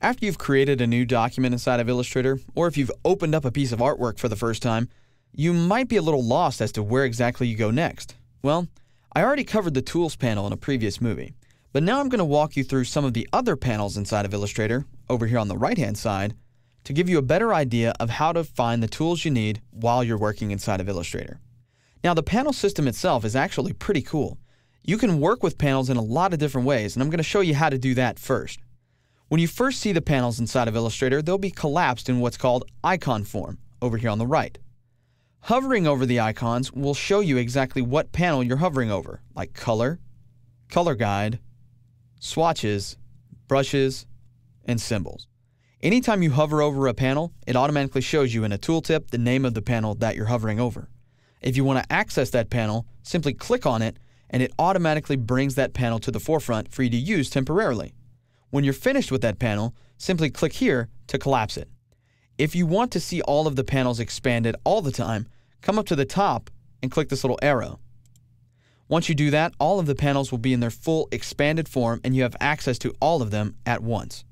After you've created a new document inside of Illustrator, or if you've opened up a piece of artwork for the first time, you might be a little lost as to where exactly you go next. Well, I already covered the Tools panel in a previous movie, but now I'm going to walk you through some of the other panels inside of Illustrator, over here on the right-hand side, to give you a better idea of how to find the tools you need while you're working inside of Illustrator. Now, the panel system itself is actually pretty cool. You can work with panels in a lot of different ways, and I'm going to show you how to do that first. When you first see the panels inside of Illustrator, they'll be collapsed in what's called icon form, over here on the right. Hovering over the icons will show you exactly what panel you're hovering over, like color, color guide, swatches, brushes, and symbols. Anytime you hover over a panel, it automatically shows you in a tooltip the name of the panel that you're hovering over. If you want to access that panel, simply click on it, and it automatically brings that panel to the forefront for you to use temporarily. When you're finished with that panel, simply click here to collapse it. If you want to see all of the panels expanded all the time, come up to the top and click this little arrow. Once you do that, all of the panels will be in their full expanded form and you have access to all of them at once.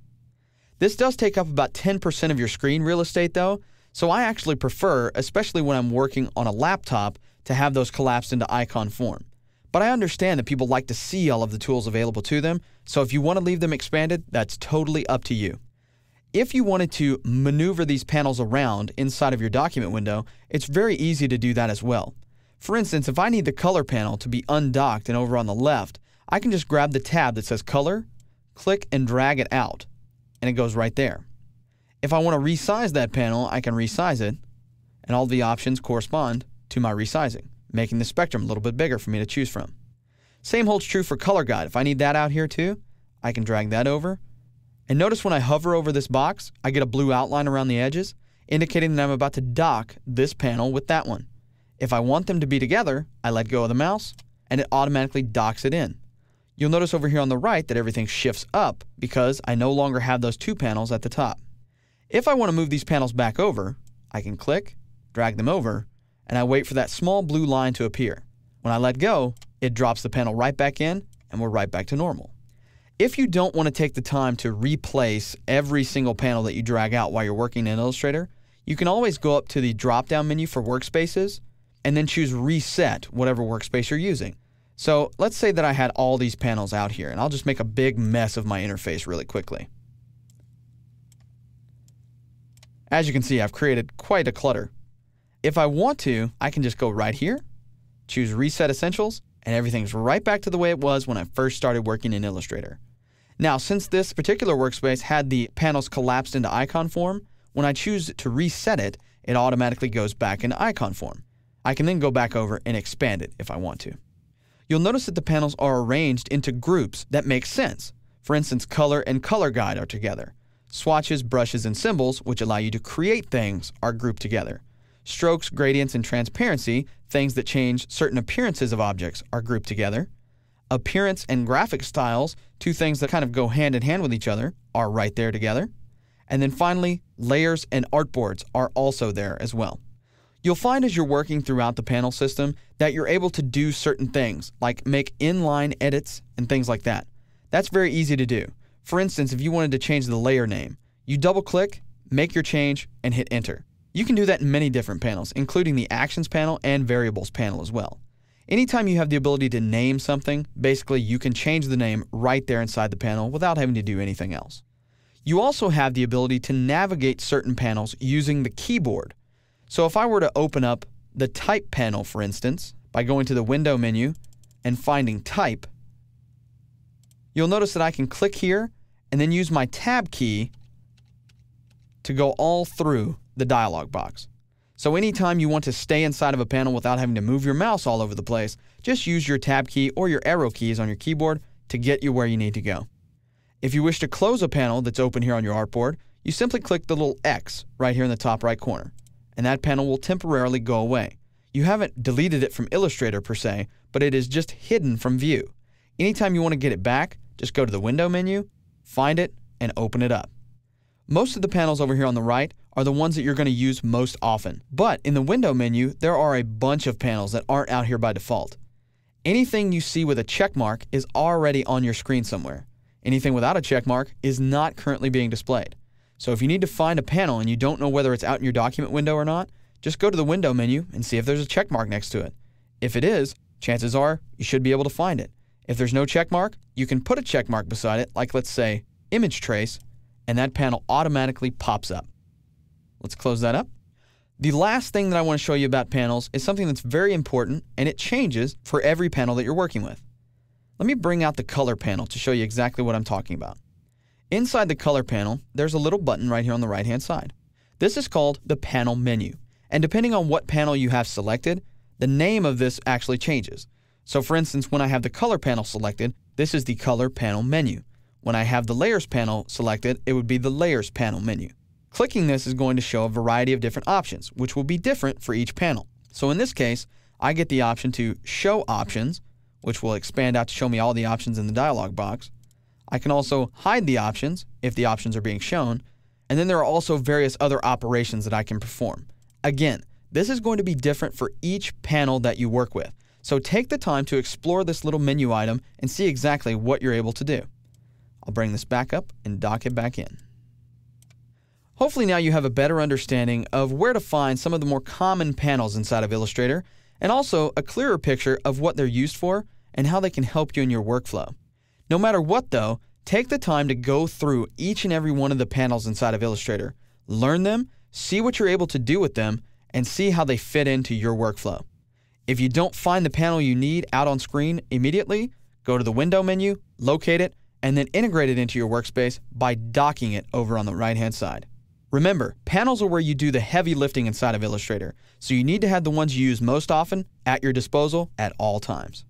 This does take up about 10% of your screen real estate though, so I actually prefer, especially when I'm working on a laptop, to have those collapsed into icon form. But I understand that people like to see all of the tools available to them, so if you want to leave them expanded, that's totally up to you. If you wanted to maneuver these panels around inside of your document window, it's very easy to do that as well. For instance, if I need the color panel to be undocked and over on the left, I can just grab the tab that says color, click and drag it out, and it goes right there. If I want to resize that panel, I can resize it, and all the options correspond to my resizing, making the spectrum a little bit bigger for me to choose from. Same holds true for color guide. If I need that out here too, I can drag that over. And notice when I hover over this box, I get a blue outline around the edges, indicating that I'm about to dock this panel with that one. If I want them to be together, I let go of the mouse, and it automatically docks it in. You'll notice over here on the right that everything shifts up because I no longer have those two panels at the top. If I want to move these panels back over, I can click, drag them over, and I wait for that small blue line to appear. When I let go, it drops the panel right back in, and we're right back to normal. If you don't want to take the time to replace every single panel that you drag out while you're working in Illustrator, you can always go up to the drop-down menu for workspaces and then choose Reset whatever workspace you're using. So let's say that I had all these panels out here, and I'll just make a big mess of my interface really quickly. As you can see, I've created quite a clutter. If I want to, I can just go right here, choose Reset Essentials, and everything's right back to the way it was when I first started working in Illustrator. Now, since this particular workspace had the panels collapsed into icon form, when I choose to reset it, it automatically goes back into icon form. I can then go back over and expand it if I want to. You'll notice that the panels are arranged into groups that make sense. For instance, color and color guide are together. Swatches, brushes, and symbols, which allow you to create things, are grouped together. Strokes, gradients, and transparency, things that change certain appearances of objects, are grouped together. Appearance and graphic styles, two things that kind of go hand in hand with each other, are right there together. And then finally, layers and artboards are also there as well. You'll find as you're working throughout the panel system that you're able to do certain things, like make inline edits and things like that. That's very easy to do. For instance, if you wanted to change the layer name, you double-click, make your change, and hit Enter. You can do that in many different panels, including the Actions panel and Variables panel as well. Anytime you have the ability to name something, basically you can change the name right there inside the panel without having to do anything else. You also have the ability to navigate certain panels using the keyboard. So if I were to open up the Type panel, for instance, by going to the Window menu and finding Type, you'll notice that I can click here and then use my Tab key to go all through the dialog box. So anytime you want to stay inside of a panel without having to move your mouse all over the place, just use your Tab key or your arrow keys on your keyboard to get you where you need to go. If you wish to close a panel that's open here on your artboard, you simply click the little X right here in the top right corner, and that panel will temporarily go away. You haven't deleted it from Illustrator per se, but it is just hidden from view. Anytime you want to get it back, just go to the Window menu, find it, and open it up. Most of the panels over here on the right are the ones that you're going to use most often. But in the Window menu, there are a bunch of panels that aren't out here by default. Anything you see with a check mark is already on your screen somewhere. Anything without a check mark is not currently being displayed. So if you need to find a panel and you don't know whether it's out in your document window or not, just go to the window menu and see if there's a check mark next to it. If it is, chances are you should be able to find it. If there's no check mark, you can put a check mark beside it, like let's say image trace, and that panel automatically pops up. Let's close that up. The last thing that I want to show you about panels is something that's very important, and it changes for every panel that you're working with. Let me bring out the color panel to show you exactly what I'm talking about. Inside the color panel, there's a little button right here on the right-hand side. This is called the panel menu, and depending on what panel you have selected, the name of this actually changes. So for instance, when I have the color panel selected, this is the color panel menu. When I have the layers panel selected, it would be the layers panel menu. Clicking this is going to show a variety of different options, which will be different for each panel. So in this case, I get the option to show options, which will expand out to show me all the options in the dialog box. I can also hide the options if the options are being shown, and then there are also various other operations that I can perform. Again, this is going to be different for each panel that you work with, so take the time to explore this little menu item and see exactly what you're able to do. I'll bring this back up and dock it back in. Hopefully now you have a better understanding of where to find some of the more common panels inside of Illustrator, and also a clearer picture of what they're used for and how they can help you in your workflow. No matter what though, take the time to go through each and every one of the panels inside of Illustrator. Learn them, see what you're able to do with them, and see how they fit into your workflow. If you don't find the panel you need out on screen immediately, go to the window menu, locate it, and then integrate it into your workspace by docking it over on the right-hand side. Remember, panels are where you do the heavy lifting inside of Illustrator, so you need to have the ones you use most often at your disposal at all times.